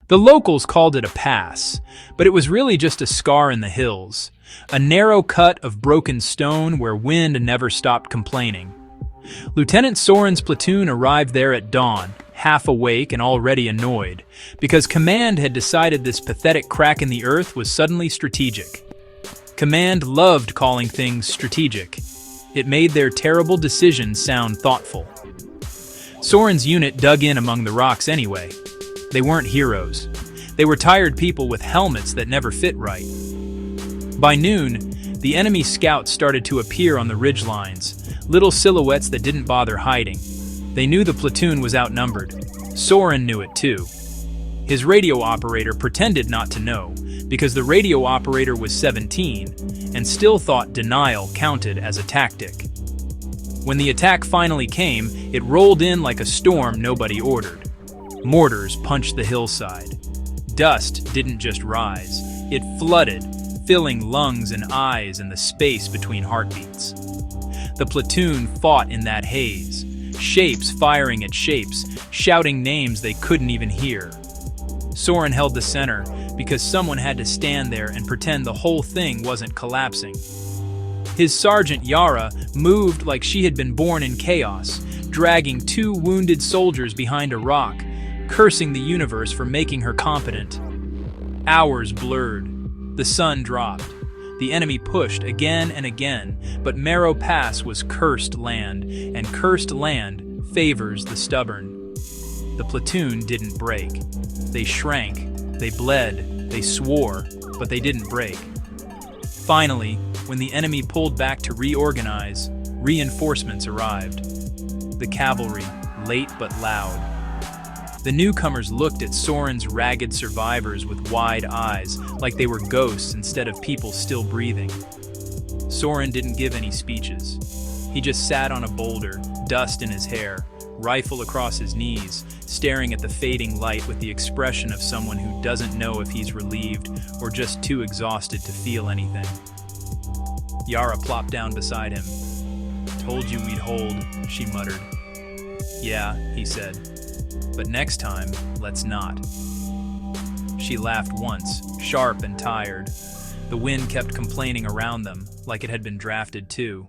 The locals called it a pass, but it was really just a scar in the hills, a narrow cut of broken stone where wind never stopped complaining. Lieutenant Soren's platoon arrived there at dawn, half awake and already annoyed, because Command had decided this pathetic crack in the earth was suddenly strategic. Command loved calling things strategic. It made their terrible decisions sound thoughtful. Soren's unit dug in among the rocks anyway. They weren't heroes. They were tired people with helmets that never fit right. By noon, the enemy scouts started to appear on the ridgelines, little silhouettes that didn't bother hiding. They knew the platoon was outnumbered. Soren knew it too. His radio operator pretended not to know, because the radio operator was 17 and still thought denial counted as a tactic. When the attack finally came, it rolled in like a storm nobody ordered. Mortars punched the hillside. Dust didn't just rise, it flooded, filling lungs and eyes and the space between heartbeats. The platoon fought in that haze, shapes firing at shapes, shouting names they couldn't even hear. Soren held the center because someone had to stand there and pretend the whole thing wasn't collapsing. His sergeant Yara moved like she had been born in chaos, dragging 2 wounded soldiers behind a rock, cursing the universe for making her competent. Hours blurred. The sun dropped. The enemy pushed again and again, but Merrow Pass was cursed land, and cursed land favors the stubborn. The platoon didn't break. They shrank, they bled, they swore, but they didn't break. Finally, when the enemy pulled back to reorganize, reinforcements arrived. The cavalry, late but loud. The newcomers looked at Soren's ragged survivors with wide eyes, like they were ghosts instead of people still breathing. Soren didn't give any speeches. He just sat on a boulder, dust in his hair, rifle across his knees, staring at the fading light with the expression of someone who doesn't know if he's relieved or just too exhausted to feel anything. Yara plopped down beside him. "Told you we'd hold," she muttered. "Yeah," he said. "But next time, let's not." She laughed once, sharp and tired. The wind kept complaining around them, like it had been drafted too.